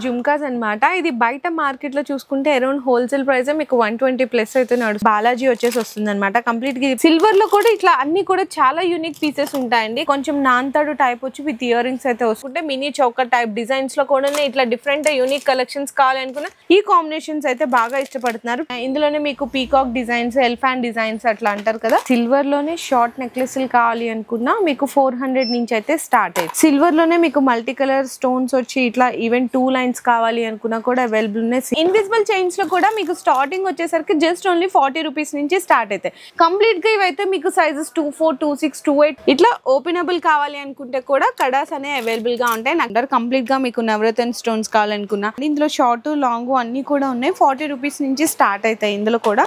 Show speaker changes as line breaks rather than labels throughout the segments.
జుమ్కాస్ అన్నమాట. ఇది బయట మార్కెట్ లో చూసుకుంటే అరౌండ్ హోల్సేల్ ప్రైస్ మీకు 120 ప్లస్ అయితే నడుస్తుంది. బాలాజీ వచ్చేసి వస్తుంది అనమాట. కంప్లీట్ గా సిల్వర్ లో కూడా ఇట్లా అన్ని కూడా చాలా యూనిక్ పీసెస్ ఉంటాయండి. కొంచెం నాంతాడు టైప్ వచ్చి విత్ ఇయర్ రింగ్స్ అయితే వస్తుంటే మినీ చౌకర్ టైప్ డిజైన్స్ లో కూడా ఇట్లా డిఫరెంట్ యూనిక్ కలెక్షన్స్ కావాలనుకున్న ఈ కాంబినేషన్స్ అయితే బాగా ఇష్టపడుతున్నారు. ఇందులోనే మీకు పీకాక్ డిజైన్స్, ఎలిఫెంట్ డిజైన్స్ అట్లా అంటారు కదా. సిల్వర్ లోనే షార్ట్ నెక్లెస్ కావాలి అనుకున్నా మీకు 400 నుంచి అయితే స్టార్ట్ అయ్యింది. సిల్వర్ లోనే మీకు మల్టీ కలర్ స్టోన్స్ వచ్చి ఇట్లా ఈవెన్ 2 లైన్స్ కావాలి అనుకున్నా కూడా అవైలబుల్ ఉన్నాయి. ఇన్విజిబుల్ చైన్స్ లో కూడా మీకు స్టార్టింగ్ వచ్చేసరికి జస్ట్ ఓన్లీ 40 రూపీస్ నుంచి స్టార్ట్ అవుతాయి. కంప్లీట్ గా ఇవైతే మీకు సైజెస్ 24, 26, 28 ఇట్లా ఓపెనబుల్ కావాలి అనుకుంటే కూడా కడాస్ అనే అవైలబుల్ గా ఉంటాయి. నాకు కంప్లీట్ గా మీకు నవరత్న స్టోన్స్ కావాలనుకున్నా ఇందులో షార్ట్ లాంగ్ అన్ని కూడా ఉన్నాయి. 40 రూపీస్ నుంచి స్టార్ట్ అవుతాయి ఇందులో కూడా.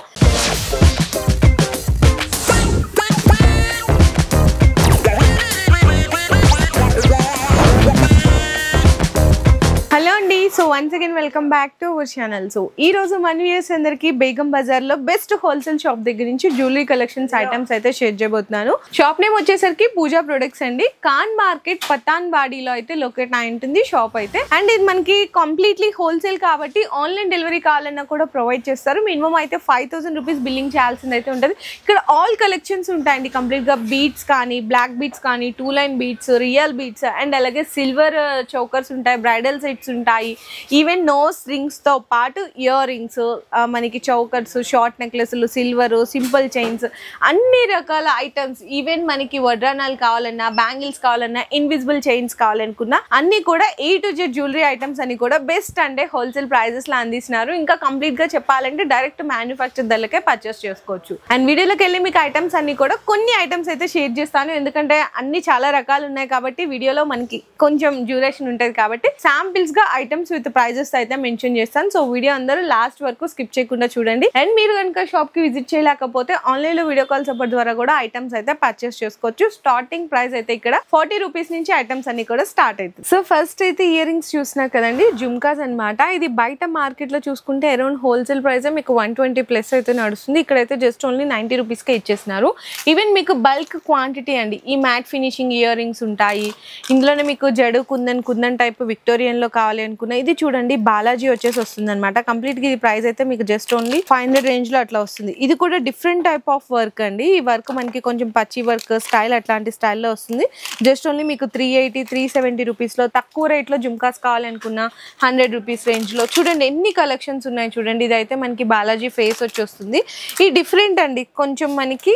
హలో అండి, so once again welcome back to our channel. So ఈ రోజు మన వ్యూయర్స్ అందరికి బేగం బజార్ లో బెస్ట్ హోల్సేల్ షాప్ దగ్గర నుంచి జ్యువెలరీ కలెక్షన్స్ ఐటమ్స్ అయితే షేర్ చేయబోతున్నాను. షాప్ నేమ్ వచ్చేసరికి పూజా ప్రొడక్ట్స్ అండి. ఖాన్ మార్కెట్ పతాన్ బాడీలో అయితే లొకేట్ అయి ఉంటుంది షాప్ అయితే. అండ్ ఇది మనకి కంప్లీట్లీ హోల్సేల్ కాబట్టి ఆన్లైన్ డెలివరీ కావాలన్నా కూడా ప్రొవైడ్ చేస్తారు. మినిమం అయితే 5000 రూపీస్ బిల్లింగ్ చేయాల్సింది అయితే ఉంటుంది. ఇక్కడ ఆల్ కలెక్షన్స్ ఉంటాయండి. కంప్లీట్ గా బీట్స్ కానీ, బ్లాక్ బీట్స్ కానీ, 2 line beads, real beads and అలాగే సిల్వర్ చౌకర్స్ ఉంటాయి, బ్రైడల్ సెట్స్ ఉంటాయి. ఈవెన్ నోస్ రింగ్స్ తో పాటు ఇయర్ రింగ్స్, మనకి చౌకర్స్, షార్ట్ నెక్లెస్లు, సిల్వర్, సింపుల్ చైన్స్, అన్ని రకాల ఐటమ్స్. ఈవెన్ మనకి వడ్రానాలు కావాలన్నా, బ్యాంగిల్స్ కావాలన్నా, ఇన్విజిబుల్ చైన్స్ కావాలనుకున్నా అన్ని కూడా A to Z jewellery items అని కూడా బెస్ట్ అంటే హోల్సేల్ ప్రైజెస్ లో అందిస్తున్నారు. ఇంకా కంప్లీట్ గా చెప్పాలంటే డైరెక్ట్ మ్యానుఫ్యాక్చర్ ధరలకే పర్చేస్ చేసుకోవచ్చు. అండ్ వీడియోలోకి వెళ్ళి మీకు ఐటమ్స్ అన్ని కూడా కొన్ని ఐటమ్స్ అయితే షేర్ చేస్తాను. ఎందుకంటే అన్ని చాలా రకాలు ఉన్నాయి కాబట్టి వీడియోలో మనకి కొంచెం డ్యూరేషన్ ఉంటుంది కాబట్టి శాంపిల్స్ గా ఐటమ్స్ విత్ ప్రైజెస్ అయితే మెన్షన్ చేస్తాను. సో వీడియో అందరూ లాస్ట్ వరకు స్కిప్ చేయకుండా చూడండి. అండ్ మీరు కనుక షాప్ కి విజిట్ చేయలేకపోతే ఆన్లైన్ లో వీడియో కాల్ సపోర్ట్ ద్వారా కూడా ఐటమ్స్ అయితే పర్చేస్ చేసుకోవచ్చు. స్టార్టింగ్ ప్రైస్ అయితే ఇక్కడ 40 రూపీస్ నుంచి ఐటమ్స్ అన్ని కూడా స్టార్ట్ అవుతుంది. సో ఫస్ట్ అయితే ఇయర్ రింగ్స్ చూస్తున్నారు కదండి, జుమ్కాస్ అన్నమాట. ఇది బయట మార్కెట్ లో చూసుకుంటే అరౌండ్ హోల్సేల్ ప్రైస్ మీకు 120 ప్లస్ అయితే నడుస్తుంది. ఇక్కడైతే జస్ట్ ఓన్లీ 90 రూపీస్ కే ఇచ్చేస్తున్నారు. ఈవెన్ మీకు బల్క్ క్వాంటిటీ అండి. ఈ మ్యాట్ ఫినిషింగ్ ఇయర్ రింగ్స్ ఉంటాయి. ఇందులోనే మీకు జడు కుందన్ టైప్ విక్టోరియన్ లో కావాలి అనుకున్నా ఇది చూడండి బాలాజీ వచ్చేసి వస్తుంది అనమాట. కంప్లీట్ గా ఇది ప్రైస్ అయితే మీకు జస్ట్ ఓన్లీ 500 రేంజ్ లో అట్లా వస్తుంది. ఇది కూడా డిఫరెంట్ టైప్ ఆఫ్ వర్క్ అండి. ఈ వర్క్ మనకి కొంచెం పచ్చి వర్క్ స్టైల్ అట్లాంటి స్టైల్లో వస్తుంది. జస్ట్ ఓన్లీ మీకు 380, 370 రూపీస్ లో తక్కువ రేట్ లో జుమ్కాస్ కావాలనుకున్నా 100 రూపీస్ రేంజ్ లో చూడండి ఎన్ని కలెక్షన్స్ ఉన్నాయి చూడండి. ఇదైతే మనకి బాలాజీ ఫేస్ వచ్చి వస్తుంది. ఈ డిఫరెంట్ అండి, కొంచెం మనకి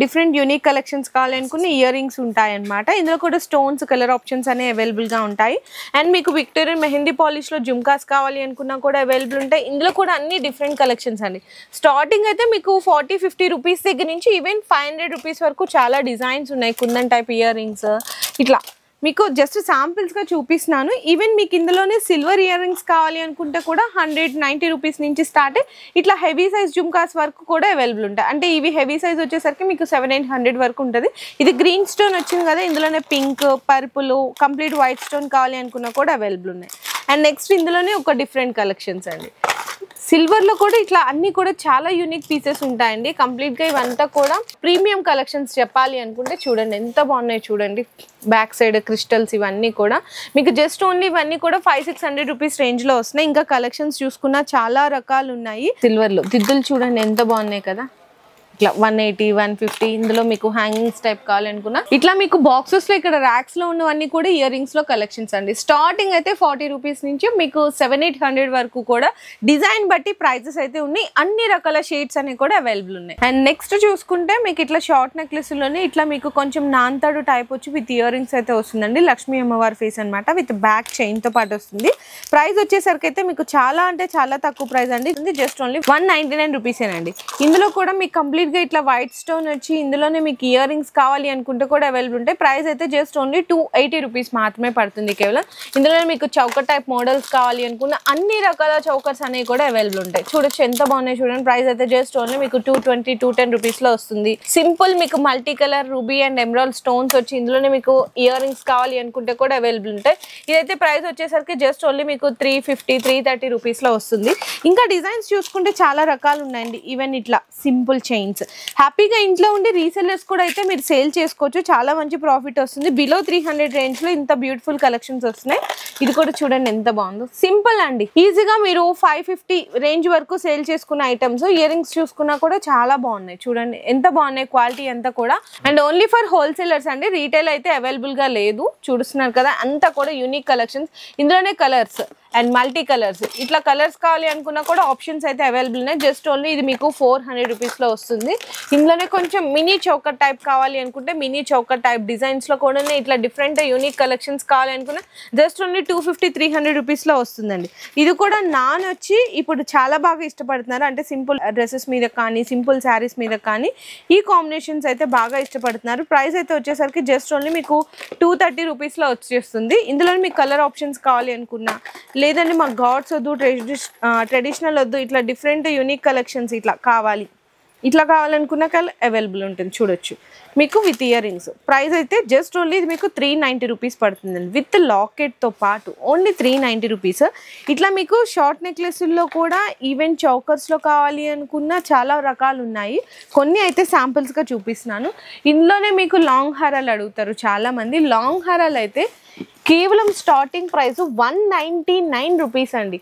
డిఫరెంట్ యూనిక్ కలెక్షన్స్ కావాలనుకుని ఇయర్ రింగ్స్ ఉంటాయి అనమాట. ఇందులో కూడా స్టోన్స్, కలర్ ఆప్షన్స్ అనేవి అవైలబుల్ గా ఉంటాయి. అండ్ మీకు విక్టోరియన్ మెహందీ పాలిష్ లో జుమ్కాస్ కావాలి అనుకున్నా కూడా అవైలబుల్ ఉంటాయి. ఇందులో కూడా అన్ని డిఫరెంట్ కలెక్షన్స్ అండి. స్టార్టింగ్ అయితే మీకు 40-50 రూపీస్ దగ్గర నుంచి ఈవెన్ 500 రూపీస్ వరకు చాలా డిజైన్స్ ఉన్నాయి. కుందన్ టైప్ ఇయర్ రింగ్స్ ఇట్లా మీకు జస్ట్ శాంపిల్స్ గా చూపిస్తున్నాను. ఈవెన్ మీకు ఇందులోనే సిల్వర్ ఇయర్ రింగ్స్ కావాలి అనుకుంటే కూడా 190 రూపీస్ నుంచి స్టార్ట్. ఇట్లా హెవీ సైజ్ జుమ్కాస్ వరకు కూడా అవైలబుల్ ఉంటాయి. అంటే ఇవి హెవీ సైజ్ వచ్చేసరికి మీకు 700-800 వరకు ఉంటుంది. ఇది గ్రీన్ స్టోన్ వచ్చింది కదా, ఇందులోనే pink, purple, complete white stone కావాలి అనుకున్నా కూడా అవైలబుల్ ఉన్నాయి. అండ్ నెక్స్ట్ ఇందులోనే ఒక డిఫరెంట్ కలెక్షన్స్ అండి. సిల్వర్ లో కూడా ఇట్లా అన్ని కూడా చాలా యూనిక్ పీసెస్ ఉంటాయండి. కంప్లీట్ గా ఇవంతా కూడా ప్రీమియం కలెక్షన్స్ చెప్పాలి అనుకుంటే చూడండి ఎంత బాగున్నాయి చూడండి. బ్యాక్ సైడ్ క్రిస్టల్స్ ఇవన్నీ కూడా మీకు జస్ట్ ఓన్లీ ఇవన్నీ కూడా 500-600 రూపీస్ రేంజ్ లో వస్తున్నాయి. ఇంకా కలెక్షన్స్ చూసుకున్నా చాలా రకాలు ఉన్నాయి. సిల్వర్ లో దిద్దులు చూడండి ఎంత బాగున్నాయి కదా. ఇట్లా 180, 150 ఇందులో మీకు హ్యాంగింగ్స్ టైప్ కావాలనుకున్నా ఇట్లా మీకు బాక్సెస్ లో ఇక్కడ ర్యాక్స్ లో ఉన్నవన్నీ కూడా ఇయర్ రింగ్స్ లో కలెక్షన్స్ అండి. స్టార్టింగ్ అయితే 40 రూపీస్ నుంచి మీకు 700-800 వరకు కూడా డిజైన్ బట్టి ప్రైజెస్ అయితే ఉన్నాయి. అన్ని రకాల షేడ్స్ అనేవి కూడా అవైలబుల్ ఉన్నాయి. అండ్ నెక్స్ట్ చూసుకుంటే మీకు ఇట్లా షార్ట్ నెక్లెస్ లోనే ఇట్లా మీకు కొంచెం నాంతాడు టైప్ వచ్చి విత్ ఇయర్ రింగ్స్ అయితే వస్తుందండి. లక్ష్మీ అమ్మవారి ఫేస్ అనమాట, విత్ బ్యాక్ చైన్ తో పాటు వస్తుంది. ప్రైస్ వచ్చేసరికి అయితే మీకు చాలా అంటే చాలా తక్కువ ప్రైస్ అండి. Just only 199 రూపీసేనండి. ఇందులో కూడా మీకు కంప్లీట్ గా ఇట్లా వైట్ స్టోన్ వచ్చి ఇందులోనే మీకు ఇయర్ రింగ్స్ కావాలి అనుకుంటే కూడా అవైలబుల్ ఉంటాయి. ప్రైస్ అయితే జస్ట్ ఓన్లీ 280 రూపీస్ మాత్రమే పడుతుంది కేవలం. ఇందులో మీకు చౌకర్ టైప్ మోడల్స్ కావాలి అనుకున్న అన్ని రకాల చౌకర్స్ అనేవి కూడా అవైలబుల్ ఉంటాయి. చూడొచ్చు ఎంత బాగున్నాయి చూడండి. ప్రైస్ అయితే జస్ట్ ఓన్లీ మీకు 220-210 రూపీస్ లో వస్తుంది. సింపుల్ మీకు multi colour ruby and emerald stones వచ్చి ఇందులోనే మీకు ఇయర్ రింగ్స్ కావాలి అనుకుంటే కూడా అవైలబుల్ ఉంటాయి. ఇదైతే ప్రైస్ వచ్చేసరికి జస్ట్ ఓన్లీ మీకు 350-330 రూపీస్ లో వస్తుంది. ఇంకా డిజైన్స్ చూసుకుంటే చాలా రకాలు ఉన్నాయండి. ఈవెన్ ఇట్లా సింపుల్ చైన్స్ కలెక్షన్స్. హ్యాపీగా ఇంట్లో ఉండి రీసెల్లర్స్ కూడా అయితే మీరు సేల్ చేసుకోవచ్చు, చాలా మంచి ప్రాఫిట్ వస్తుంది. బిలో 300 రేంజ్ లో ఇంత బ్యూటిఫుల్ కలెక్షన్స్ వస్తున్నాయి. ఇది కూడా చూడండి ఎంత బాగుందో, సింపుల్ అండి. ఈజీగా మీరు 550 రేంజ్ వరకు సేల్ చేసుకున్న ఐటమ్స్. ఇయర్ రింగ్స్ చూసుకున్నా కూడా చాలా బాగున్నాయి, చూడండి ఎంత బాగున్నాయి, క్వాలిటీ అంతా కూడా. అండ్ ఓన్లీ ఫర్ హోల్సేలర్స్ అండి, రీటైల్ అయితే అవైలబుల్ గా లేదు. చూస్తున్నారు కదా అంతా కూడా యూనిక్ కలెక్షన్స్. ఇందులోనే కలర్స్ అండ్ మల్టీ కలర్స్, ఇట్లా కలర్స్ కావాలి అనుకున్నా కూడా ఆప్షన్స్ అయితే అవైలబుల్ ఉన్నాయి. జస్ట్ ఓన్లీ ఇది మీకు 400 రూపీస్ లో వస్తుంది. ఇందులోనే కొంచెం మినీ చౌకర్ టైప్ కావాలి అనుకుంటే మినీ చౌకర్ టైప్ డిజైన్స్ లో కూడా ఇట్లా డిఫరెంట్ యూనిక్ కలెక్షన్స్ కావాలి అనుకున్నా జస్ట్ ఓన్లీ 250-300 రూపీస్ లో వస్తుందండి. ఇది కూడా నాన్ వచ్చి ఇప్పుడు చాలా బాగా ఇష్టపడుతున్నారు, అంటే సింపుల్ డ్రెస్సెస్ మీద కానీ సింపుల్ శారీస్ మీద కానీ ఈ కాంబినేషన్స్ అయితే బాగా ఇష్టపడుతున్నారు. ప్రైస్ అయితే వచ్చేసరికి జస్ట్ ఓన్లీ మీకు 230 రూపీస్ లో వచ్చేస్తుంది. ఇందులో మీకు కలర్ ఆప్షన్స్ కావాలి అనుకున్నా, లేదండి మాకు గాడ్స్ వద్దు, ట్రెడిషనల్ వద్దు, ఇట్లా డిఫరెంట్ యూనిక్ కలెక్షన్స్ ఇట్లా కావాలనుకున్న కలర్ అవైలబుల్ ఉంటుంది. చూడొచ్చు మీకు విత్ ఇయర్ రింగ్స్. ప్రైస్ అయితే జస్ట్ ఓన్లీ ఇది మీకు 390 రూపీస్ పడుతుందండి, విత్ లాకెట్తో పాటు ఓన్లీ 390 రూపీస్. ఇట్లా మీకు షార్ట్ నెక్లెస్లో కూడా ఈవెన్ చౌకర్స్లో కావాలి అనుకున్న చాలా రకాలు ఉన్నాయి. కొన్ని అయితే శాంపిల్స్గా చూపిస్తున్నాను. ఇందులోనే మీకు లాంగ్ హారాలు అడుగుతారు చాలామంది. లాంగ్ హారాలు అయితే కేవలం స్టార్టింగ్ ప్రైస్ 199 రూపీస్ అండి.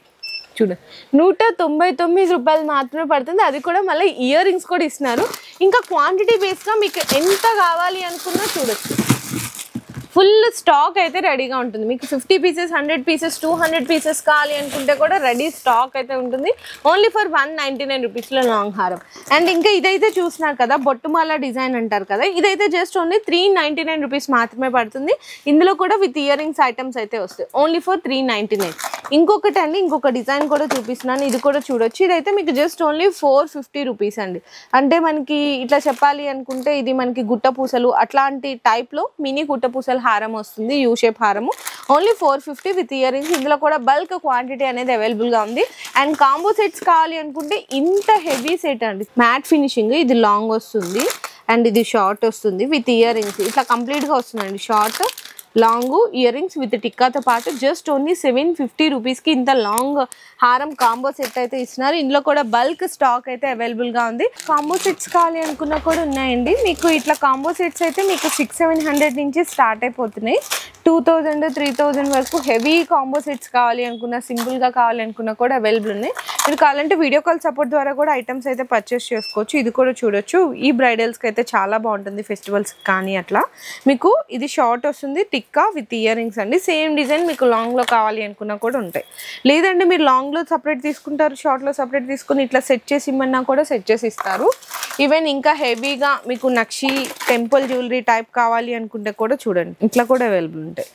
చూడండి 199 రూపాయలు మాత్రమే పడుతుంది. అది కూడా మళ్ళీ ఇయర్ రింగ్స్ కూడా ఇస్తున్నారు. ఇంకా క్వాంటిటీ బేస్గా మీకు ఎంత కావాలి అనుకున్నా చూడొచ్చు, ఫుల్ స్టాక్ అయితే రెడీగా ఉంటుంది. మీకు 50 పీసెస్, 100 పీసెస్, 200 పీసెస్ కావాలి అనుకుంటే కూడా రెడీ స్టాక్ అయితే ఉంటుంది. ఓన్లీ ఫర్ 199 రూపీస్లో లాంగ్ హారం. అండ్ ఇంకా ఇదైతే చూస్తున్నారు కదా బొట్టుమాల డిజైన్ అంటారు కదా, ఇదైతే జస్ట్ ఓన్లీ 399 రూపీస్ మాత్రమే పడుతుంది. ఇందులో కూడా విత్ ఇయర్ రింగ్స్ ఐటమ్స్ అయితే వస్తాయి, ఓన్లీ ఫర్ 399. ఇంకొకటి అండి, ఇంకొక డిజైన్ కూడా చూపిస్తున్నాను, ఇది కూడా చూడొచ్చు. ఇదైతే మీకు జస్ట్ ఓన్లీ 450 రూపీస్ అండి. అంటే మనకి ఇట్లా చెప్పాలి అనుకుంటే ఇది మనకి గుట్ట పూసలు అట్లాంటి టైప్లో మినీ గుట్ట పూసలు హారం వస్తుంది, యూ షేప్ హారము. Only 450 with earrings. ఇందులో కూడా బల్క్ క్వాంటిటీ అనేది అవైలబుల్గా ఉంది. అండ్ కాంబో సెట్స్ కావాలి అనుకుంటే ఇంత హెవీ సెట్ అండి, మ్యాట్ ఫినిషింగ్, ఇది లాంగ్ వస్తుంది అండ్ ఇది షార్ట్ వస్తుంది విత్ ఇయర్ రింగ్స్. ఇట్లా కంప్లీట్గా వస్తుందండి, short long earrings with టిక్కాతో పాటు జస్ట్ ఓన్లీ 750 రూపీస్కి ఇంత లాంగ్ హారం కాంబో సెట్ అయితే ఇస్తున్నారు. ఇందులో కూడా బల్క్ స్టాక్ అయితే అవైలబుల్గా ఉంది. కాంబో సెట్స్ కావాలి అనుకున్నా కూడా ఉన్నాయండి. మీకు ఇట్లా కాంబో సెట్స్ అయితే మీకు 600-700 నుంచి స్టార్ట్ అయిపోతున్నాయి. 2000-3000 వరకు హెవీ కాంబో సెట్స్ కావాలి అనుకున్నా, సింపుల్గా కావాలి అనుకున్నా కూడా అవైలబుల్ ఉన్నాయి. మీరు కావాలంటే వీడియో కాల్ సపోర్ట్ ద్వారా కూడా ఐటమ్స్ అయితే పర్చేస్ చేసుకోవచ్చు. ఇది కూడా చూడొచ్చు, ఈ బ్రైడల్స్కి అయితే చాలా బాగుంటుంది, ఫెస్టివల్స్ కానీ అట్లా. మీకు ఇది షార్ట్ వస్తుంది, టిక్కా విత్ ఇయర్ రింగ్స్ అండి. సేమ్ డిజైన్ మీకు లాంగ్లో కావాలి అనుకున్నా కూడా ఉంటాయి. లేదంటే మీరు లాంగ్లో సపరేట్ తీసుకుంటారు, షార్ట్లో సపరేట్ తీసుకుని ఇట్లా సెట్ చేసి ఇమ్మన్నా కూడా సెట్ చేసి ఇస్తారు. ఈవెన్ ఇంకా హెవీగా మీకు నక్షి టెంపుల్ జ్యువెలరీ టైప్ కావాలి అనుకుంటే కూడా చూడండి ఇట్లా కూడా అవైలబుల్ ఉంటాయి.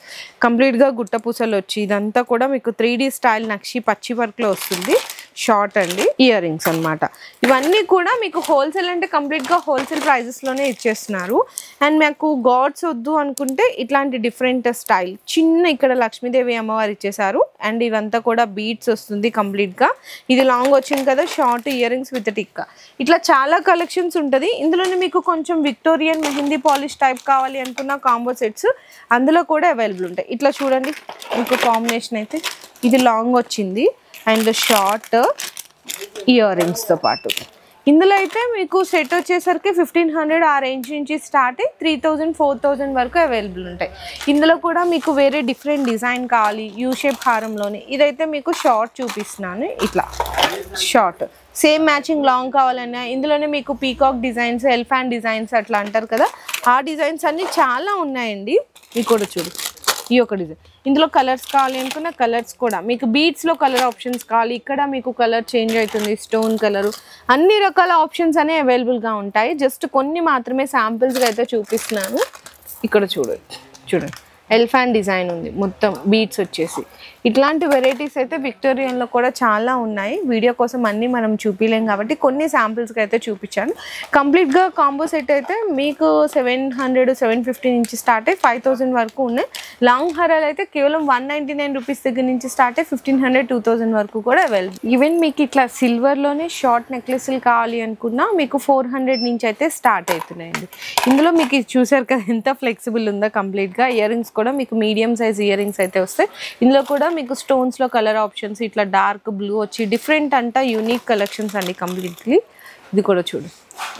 కంప్లీట్గా గుట్ట పూసలు వచ్చి ఇదంతా కూడా మీకు 3D స్టైల్ నక్షి పచ్చి వర్క్లో వస్తుంది. షార్ట్ అండి, ఇయర్ రింగ్స్ అనమాట. ఇవన్నీ కూడా మీకు హోల్సేల్ అంటే కంప్లీట్గా హోల్సేల్ ప్రైజెస్లోనే ఇచ్చేస్తున్నారు. అండ్ మాకు గాడ్స్ వద్దు అనుకుంటే ఇట్లాంటి డిఫరెంట్ స్టైల్ చిన్న ఇక్కడ లక్ష్మీదేవి అమ్మవారు ఇచ్చేసారు. అండ్ ఇవంతా కూడా బీడ్స్ వస్తుంది కంప్లీట్గా. ఇది లాంగ్ వచ్చింది కదా, short ear rings with tikka. ఇట్లా చాలా కలెక్షన్స్ ఉంటుంది. ఇందులోనే మీకు కొంచెం విక్టోరియన్ మెహందీ పాలిష్ టైప్ కావాలి అనుకున్న కాంబో సెట్స్ అందులో కూడా అవైలబుల్ ఉంటాయి. ఇట్లా చూడండి మీకు కాంబినేషన్ అయితే ఇది లాంగ్ వచ్చింది అండ్ షార్ట్ ఇయర్ రింగ్స్తో పాటు. ఇందులో అయితే మీకు సెట్ వచ్చేసరికి 1500 ఆ రేంజ్ నుంచి స్టార్ట్ అయ్యి 3000-4000 వరకు అవైలబుల్ ఉంటాయి. ఇందులో కూడా మీకు వేరే డిఫరెంట్ డిజైన్ కావాలి యూ షేప్ హారంలోనే. ఇదైతే మీకు షార్ట్ చూపిస్తున్నాను, ఇట్లా షార్ట్. సేమ్ మ్యాచింగ్ లాంగ్ కావాలన్నా ఇందులోనే మీకు పీకాక్ డిజైన్స్, ఎలిఫెంట్ డిజైన్స్ అట్లా అంటారు కదా, ఆ డిజైన్స్ అన్నీ చాలా ఉన్నాయండి. మీకు కూడా చూడు ఈ ఒక డిజైన్. ఇందులో కలర్స్ కావాలి అనుకున్న కలర్స్ కూడా మీకు బీడ్స్లో కలర్ ఆప్షన్స్ కావాలి, ఇక్కడ మీకు కలర్ చేంజ్ అవుతుంది, స్టోన్ కలరు, అన్ని రకాల ఆప్షన్స్ అనేవి అవైలబుల్గా ఉంటాయి. జస్ట్ కొన్ని మాత్రమే శాంపిల్స్గా అయితే చూపిస్తున్నాను. ఇక్కడ చూడండి ఎలిఫెంట్ డిజైన్ ఉంది, మొత్తం బీడ్స్ వచ్చేసి. ఇట్లాంటి వెరైటీస్ అయితే విక్టోరియన్లో కూడా చాలా ఉన్నాయి. వీడియో కోసం అన్నీ మనం చూపించలేం కాబట్టి కొన్ని శాంపిల్స్కి అయితే చూపించాను. కంప్లీట్గా కాంబో సెట్ అయితే మీకు 700-750 నుంచి స్టార్ట్ అయ్యి 5000 వరకు ఉన్నాయి. లాంగ్ హారాలు అయితే కేవలం 199 రూపీస్ దగ్గర నుంచి స్టార్ట్ అయ్యి 1500-2000 వరకు కూడా అవైలబుల్. ఈవెన్ మీకు ఇట్లా సిల్వర్లోనే షార్ట్ నెక్లెస్లు కావాలి అనుకున్నా మీకు 400 నుంచి అయితే స్టార్ట్ అవుతున్నాయండి. ఇందులో మీకు చూసారు కదా ఎంత ఫ్లెక్సిబుల్ ఉందో. కంప్లీట్గా ఇయర్ రింగ్స్ కూడా మీకు మీడియం సైజ్ ఇయర్ రింగ్స్ అయితే వస్తాయి. ఇందులో కూడా మీకు స్టోన్స్లో కలర్ ఆప్షన్స్, ఇట్లా డార్క్ బ్లూ వచ్చి డిఫరెంట్ అంట యూనిక్ కలెక్షన్స్ అండి కంప్లీట్లీ. ఇది కూడా చూడు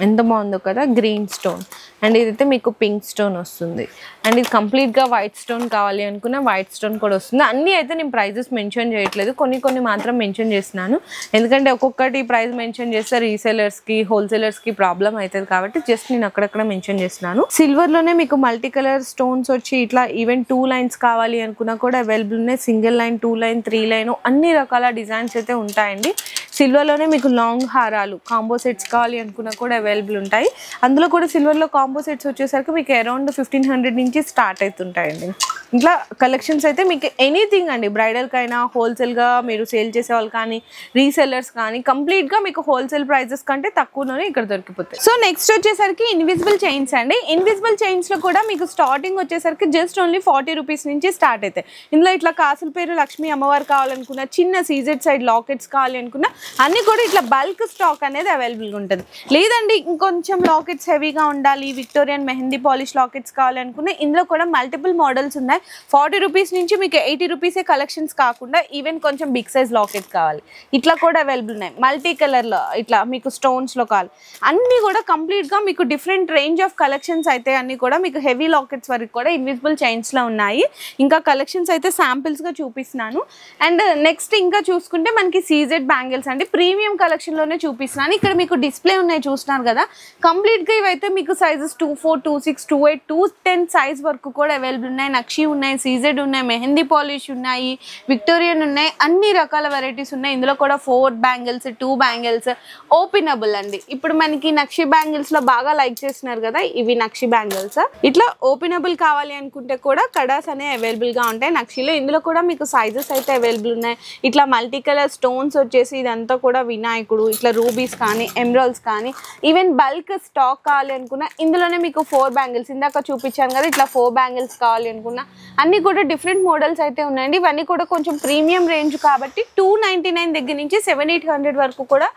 ఎంత బాగుందో కదా, గ్రీన్ స్టోన్. అండ్ ఇదైతే మీకు పింక్ స్టోన్ వస్తుంది. అండ్ ఇది కంప్లీట్గా వైట్ స్టోన్ కావాలి అనుకున్న వైట్ స్టోన్ కూడా వస్తుంది. అన్నీ అయితే నేను ప్రైజెస్ మెన్షన్ చేయట్లేదు, కొన్ని మాత్రం మెన్షన్ చేస్తున్నాను. ఎందుకంటే ఒక్కొక్కటి ప్రైస్ మెన్షన్ చేస్తే రీసెలర్స్కి హోల్సేలర్స్కి ప్రాబ్లం అవుతుంది కాబట్టి జస్ట్ నేను అక్కడక్కడ మెన్షన్ చేస్తున్నాను. సిల్వర్లోనే మీకు మల్టీ కలర్ స్టోన్స్ వచ్చి ఇట్లా ఈవెన్ 2 లైన్స్ కావాలి అనుకున్నా కూడా అవైలబుల్ ఉన్నాయి. సింగిల్ లైన్, 2 లైన్, 3 లైన్ అన్ని రకాల డిజైన్స్ అయితే ఉంటాయండి. సిల్వర్లోనే మీకు లాంగ్ హారాలు కాంబో సెట్స్ కావాలి అనుకున్నా కూడా అవైలబుల్ ఉంటాయి. అందులో కూడా సిల్వర్లో కాంబో సెట్స్ వచ్చేసరికి మీకు అరౌండ్ 1500 నుంచి స్టార్ట్ అవుతుంటాయండి. ఇట్లా కలెక్షన్స్ అయితే మీకు ఎనీథింగ్ అండి, బ్రైడల్కైనా హోల్సేల్గా మీరు సేల్ చేసే వాళ్ళు కానీ రీసెల్లర్స్ కానీ కంప్లీట్గా మీకు హోల్సేల్ ప్రైజెస్ కంటే తక్కువలోనే ఇక్కడ దొరికిపోతాయి. సో నెక్స్ట్ వచ్చేసరికి ఇన్విజిబుల్ చైన్స్ అండి. ఇన్విజిబుల్ చైన్స్లో కూడా మీకు స్టార్టింగ్ వచ్చేసరికి జస్ట్ ఓన్లీ 40 రూపీస్ నుంచి స్టార్ట్ అవుతాయి. ఇందులో ఇట్లా కాసుల పేరు లక్ష్మీ అమ్మవారు కావాలనుకున్న, చిన్న సీజెడ్ సైడ్ లాకెట్స్ కావాలి అనుకున్న అన్నీ కూడా ఇట్లా బల్క్ స్టాక్ అనేది అవైలబుల్గా ఉంటుంది. లేదండి ఇంకొంచెం లాకెట్స్ హెవీగా ఉండాలి, విక్టోరియన్ మెహందీ పాలిష్ లాకెట్స్ కావాలి అనుకున్న ఇందులో కూడా మల్టిపుల్ మోడల్స్ ఉన్నాయి. 40 రూపీస్ నుంచి మీకు 80 రూపీసే కలెక్షన్స్ కాకుండా ఈవెన్ కొంచెం బిగ్ సైజ్ లాకెట్ కావాలి ఇట్లా కూడా అవైలబుల్ ఉన్నాయి. మల్టీ కలర్లో ఇట్లా మీకు స్టోన్స్లో కావాలి అన్నీ కూడా కంప్లీట్గా మీకు డిఫరెంట్ రేంజ్ ఆఫ్ కలెక్షన్స్ అయితే అన్నీ కూడా మీకు హెవీ లాకెట్స్ వరకు కూడా ఇన్విజిబుల్ చైన్స్లో ఉన్నాయి. ఇంకా కలెక్షన్స్ అయితే శాంపిల్స్గా చూపిస్తున్నాను. అండ్ నెక్స్ట్ ఇంకా చూసుకుంటే మనకి సీజెడ్ బ్యాంగిల్స్ అండి, ప్రీమియం కలెక్షన్లోనే చూపిస్తున్నాను. ఇక్కడ మీకు డిస్ప్లే ఉన్నాయి చూస్తున్నారు కదా, కంప్లీట్గా ఇవైతే మీకు సైజెస్ 24, 26, 28, 210 సైజ్ వరకు కూడా అవైలబుల్ ఉన్నాయి. నక్షి ఉన్నాయి, సీజెడ్ ఉన్నాయి, మెహందీ పాలిష్ ఉన్నాయి, విక్టోరియన్ ఉన్నాయి, అన్ని రకాల వెరైటీస్ ఉన్నాయి. ఇందులో కూడా 4 బ్యాంగిల్స్, 2 బ్యాంగిల్స్, ఓపెనబుల్ అండి. ఇప్పుడు మనకి నక్షి బ్యాంగిల్స్ లో బాగా లైక్ చేస్తున్నారు కదా, ఇవి నక్షి బ్యాంగిల్స్. ఇట్లా ఓపెనబుల్ కావాలి అనుకుంటే కూడా కడాస్ అనే అవైలబుల్ గా ఉంటాయి నక్షిలో. ఇందులో కూడా మీకు సైజెస్ అయితే అవైలబుల్ ఉన్నాయి. ఇట్లా మల్టీ కలర్ స్టోన్స్ వచ్చేసి ఇదంతా కూడా వినాయకుడు, ఇట్లా రూబీస్ కానీ ఎమరాల్డ్స్ కానీ ఈవెన్ బల్క్ స్టాక్ కావాలి అనుకున్నా ఇందులోనే మీకు 4 బ్యాంగిల్స్ ఇందాక చూపించాను కదా, ఇట్లా 4 బ్యాంగిల్స్ కావాలి అనుకున్నా అన్ని కూడా డిఫరెంట్ మోడల్స్ అయితే ఉన్నాయండి. ఇవన్నీ కూడా కొంచెం ప్రీమియం రేంజ్ కాబట్టి 299 దగ్గర నుంచి 700-800 వరకు కూడా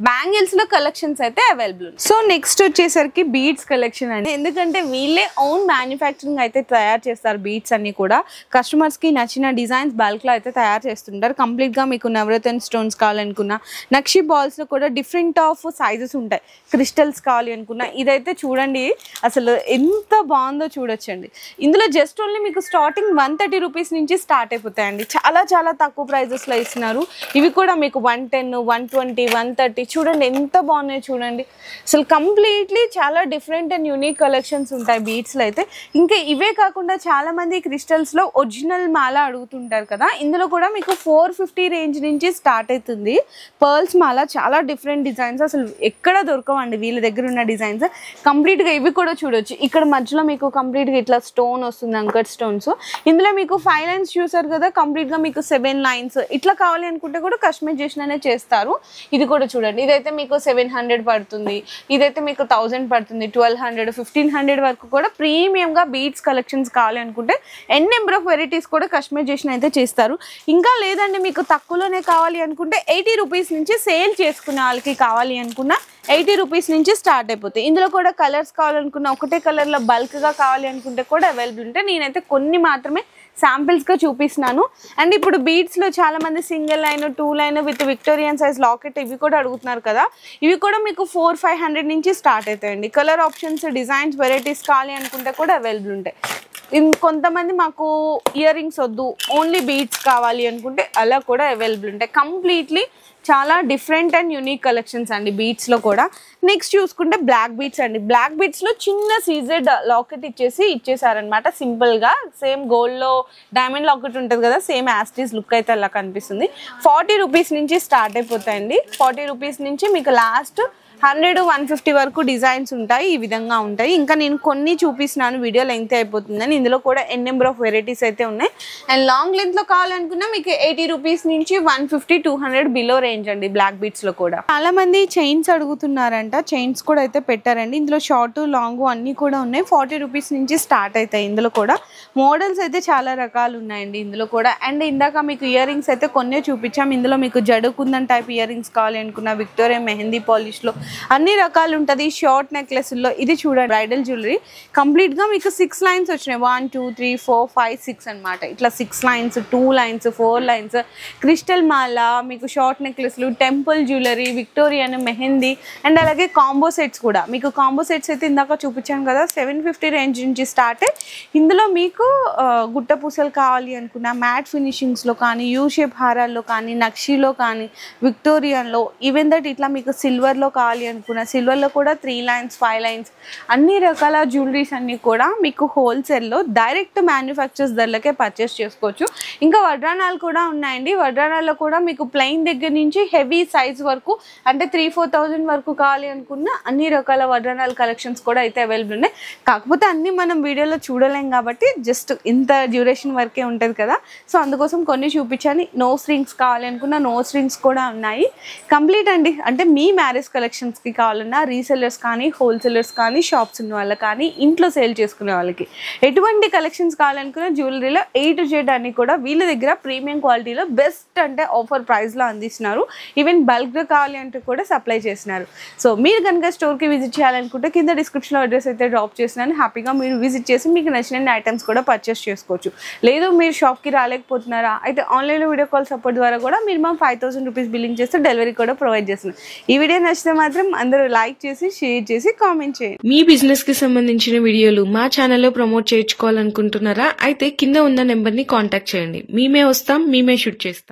బ్యాంగిల్స్ లో కలెక్షన్స్ అయితే అవైలబుల్. సో నెక్స్ట్ వచ్చేసరికి బీడ్స్ కలెక్షన్ అండి. ఎందుకంటే వీళ్ళే ఓన్ మ్యానుఫ్యాక్చరింగ్ అయితే తయారు చేస్తారు. బీడ్స్ అన్ని కూడా కస్టమర్స్ కి నచ్చిన డిజైన్స్ బల్క్ లో అయితే తయారు చేస్తుంటారు. కంప్లీట్ గా మీకు నవరత్న స్టోన్స్ కావాలనుకున్నా, నక్షి బాల్స్ లో కూడా డిఫరెంట్ ఆఫ్ సైజెస్ ఉంటాయి. క్రిస్టల్స్ కావాలి అనుకున్నా ఇదైతే చూడండి అసలు ఎంత బాగుందో చూడొచ్చండి. ఇందులో జస్ట్ ఓన్లీ మీకు స్టార్టింగ్ 130 రూపీస్ నుంచి స్టార్ట్ అయిపోతాయండి. చాలా చాలా తక్కువ ప్రైజెస్ లో ఇస్తున్నారు. ఇవి కూడా మీకు 110, 120, 130 చూడండి ఎంత బాగున్నాయి చూడండి. అసలు కంప్లీట్లీ చాలా డిఫరెంట్ అండ్ యూనిక్ కలెక్షన్స్ ఉంటాయి బీడ్స్ లో అయితే. ఇంకా ఇవే కాకుండా చాలా మంది క్రిస్టల్స్ లో ఒరిజినల్ మాల అడుగుతుంటారు కదా, ఇందులో కూడా మీకు 450 రేంజ్ నుంచి స్టార్ట్ అవుతుంది. పర్ల్స్ మాల చాలా డిఫరెంట్ డిజైన్స్ అసలు ఎక్కడ దొరకవండి వీళ్ళ దగ్గర ఉన్న డిజైన్స్. కంప్లీట్ గా ఇవి కూడా చూడొచ్చు. ఇక్కడ మధ్యలో మీకు కంప్లీట్ గా ఇట్లా స్టోన్ వస్తుంది, అంకర్ స్టోన్స్. ఇందులో మీకు 5 లైన్స్ చూసారు కదా, కంప్లీట్ గా మీకు 7 లైన్స్ ఇట్లా కావాలి అనుకుంటే కూడా కస్టమైజేషన్ అనేది చేస్తారు. ఇది కూడా చూడండి, ఇదైతే మీకు 700 పడుతుంది, ఇదైతే మీకు 1000 పడుతుంది, 1200, 1500 వరకు కూడా ప్రీమియం గా బీడ్స్ కలెక్షన్స్ కావాలి అనుకుంటే ఎన్ నెంబర్ ఆఫ్ వెరైటీస్ కూడా కస్టమైజేషన్ అయితే చేస్తారు. ఇంకా లేదండి మీకు తక్కువలోనే కావాలి అనుకుంటే 80 రూపీస్ నుంచి సేల్ చేసుకునే వాళ్ళకి కావాలి అనుకున్నా 80 రూపీస్ నుంచి స్టార్ట్ అయిపోతాయి. ఇందులో కూడా కలర్స్ కావాలనుకున్న ఒకటే కలర్లో బల్క్గా కావాలి అనుకుంటే కూడా అవైలబుల్ ఉంటాయి. నేనైతే కొన్ని మాత్రమే శాంపిల్స్గా చూపిస్తున్నాను. అండ్ ఇప్పుడు బీడ్స్లో చాలా మంది single line, 2 line with Victorian size locket ఇవి కూడా అడుగుతున్నారు కదా, ఇవి కూడా మీకు 400-500 నుంచి స్టార్ట్ అవుతాయండి. కలర్ ఆప్షన్స్, డిజైన్స్, వెరైటీస్ కావాలి అనుకుంటే కూడా అవైలబుల్ ఉంటాయి. కొంతమంది మాకు ఇయర్ రింగ్స్ వద్దు ఓన్లీ బీడ్స్ కావాలి అనుకుంటే అలా కూడా అవైలబుల్ ఉంటాయి. కంప్లీట్లీ చాలా డిఫరెంట్ అండ్ యూనిక్ కలెక్షన్స్ అండి బీడ్స్లో కూడా. నెక్స్ట్ చూసుకుంటే బ్లాక్ బీడ్స్ అండి. బ్లాక్ బీడ్స్లో చిన్న సీజెడ్ లాకెట్ ఇచ్చేసారనమాట సింపుల్గా. సేమ్ గోల్డ్లో డైమండ్ లాకెట్ ఉంటుంది కదా, సేమ్ యాస్టీస్ లుక్ అయితే అలా కనిపిస్తుంది. 40 రూపీస్ నుంచి స్టార్ట్ అయిపోతాయండి. 40 రూపీస్ నుంచి మీకు లాస్ట్ 100-150 వరకు డిజైన్స్ ఉంటాయి. ఈ విధంగా ఉంటాయి. ఇంకా నేను కొన్ని చూపిస్తున్నాను, వీడియో లెంగ్త్ అయిపోతుందని. ఇందులో కూడా ఎన్ నెంబర్ ఆఫ్ వెరైటీస్ అయితే ఉన్నాయి. అండ్ లాంగ్ లెంత్లో కావాలనుకున్నా మీకు 80 రూపీస్ నుంచి 150-200 బిలో రేంజ్ అండి బ్లాక్ బీట్స్లో కూడా. చాలా మంది చైన్స్ అడుగుతున్నారంట, చైన్స్ కూడా అయితే పెట్టారండి. ఇందులో షార్ట్, లాంగ్ అన్నీ కూడా ఉన్నాయి. 40 రూపీస్ నుంచి స్టార్ట్ అవుతాయి. ఇందులో కూడా మోడల్స్ అయితే చాలా రకాలు ఉన్నాయండి ఇందులో కూడా. అండ్ ఇందాక మీకు ఇయర్ రింగ్స్ అయితే కొన్నే చూపించాం. ఇందులో మీకు జడుకుందన్ టైప్ ఇయర్ రింగ్స్ కావాలి అనుకున్నా విక్టోరియా మెహందీ పాలిష్లో అన్ని రకాలు ఉంటుంది. షార్ట్ నెక్లెస్లో ఇది చూడండి బ్రైడల్ జ్యువెలరీ కంప్లీట్గా మీకు 6 లైన్స్ వచ్చినాయి. 1 2 3 4 5 6 అనమాట. ఇట్లా 6 లైన్స్, 2 లైన్స్, 4 లైన్స్, క్రిస్టల్ మాల, మీకు షార్ట్ నెక్ నెక్లెస్లు, temple jewellery, Victorian, mehndi and అలాగే కాంబో సెట్స్ కూడా. మీకు కాంబో సెట్స్ అయితే ఇందాక చూపించాను కదా 750 రేంజ్ నుంచి స్టార్ట్. ఇందులో మీకు గుట్ట పూసలు కావాలి అనుకున్న మ్యాట్ ఫినిషింగ్స్లో కానీ, యూ షేప్ హారాల్లో కానీ, నక్షీలో కానీ, విక్టోరియన్లో, ఈవెన్ దట్ ఇట్లా మీకు సిల్వర్లో కావాలి అనుకున్న సిల్వర్లో కూడా 3 lines 5 lines అన్ని రకాల జ్యువెలరీస్ అన్నీ కూడా మీకు హోల్సేల్లో డైరెక్ట్ మ్యానుఫ్యాక్చర్స్ ధరలకే పర్చేస్ చేసుకోవచ్చు. ఇంకా వడ్రానాలు కూడా ఉన్నాయండి. వడ్రానాల్లో కూడా మీకు ప్లెయిన్ దగ్గర నుంచి హెవీ సైజ్ వరకు అంటే 3-4,000 వరకు కావాలి అనుకున్న అన్ని రకాల వడ్రానాల కలెక్షన్స్ కూడా అయితే అవైలబుల్ ఉన్నాయి. కాకపోతే అన్నీ మనం వీడియోలో చూడలేం కాబట్టి జస్ట్ ఇంత డ్యూరేషన్ వరకే ఉంటుంది కదా, సో అందుకోసం కొన్ని చూపించాను. నో స్ట్రింగ్స్ కావాలి అనుకున్న నో స్ట్రింగ్స్ కూడా ఉన్నాయి. కంప్లీట్ అండి. అంటే మీ మ్యారేజ్ కలెక్షన్స్కి కావాలన్నా రీసెల్లర్స్ కానీ, హోల్సేలర్స్ కానీ, షాప్స్ ఉన్న వాళ్ళకి కానీ, ఇంట్లో సేల్ చేసుకునే వాళ్ళకి ఎటువంటి కలెక్షన్స్ కావాలనుకున్న జ్యువెలరీలో A to Z అన్ని కూడా వీళ్ళ దగ్గర ప్రీమియం క్వాలిటీలో బెస్ట్ అంటే ఆఫర్ ప్రైస్లో అందిస్తున్నారు. ఈవెన్ బల్క్గా కావాలి అంటే కూడా సప్లై చేస్తున్నారు. సో మీరు కనుక స్టోర్కి విజిట్ చేయాలనుకుంటే కింద డిస్క్రిప్షన్లో అడ్రస్ అయితే డ్రాప్ చేస్తున్నాను. హ్యాపీగా మీరు విజిట్ చేసి మీకు నచ్చిన ఐటమ్స్ కూడా పర్చేస్ చేసుకోవచ్చు. లేదు మీరు షాప్కి రాలేకపోతున్నారా అయితే ఆన్లైన్లో వీడియో కాల్ సపోర్ట్ ద్వారా కూడా మినిమం 5,000 రూపీస్ బిల్లింగ్ చేస్తే డెలివరీ కూడా ప్రొవైడ్ చేస్తున్నారు. ఈ వీడియో నచ్చితే మాత్రం అందరూ లైక్ చేసి, షేర్ చేసి, కామెంట్ చేయండి.
మీ బిజినెస్ కి సంబంధించిన వీడియోలు మా ఛానల్లో ప్రమోట్ చేయించుకోవాలనుకుంటున్నారా అయితే కింద ఉన్న నెంబర్ ని కాంటాక్ట్ చేయండి. మేమే వస్తాం, మేమే షూట్ చేస్తాం.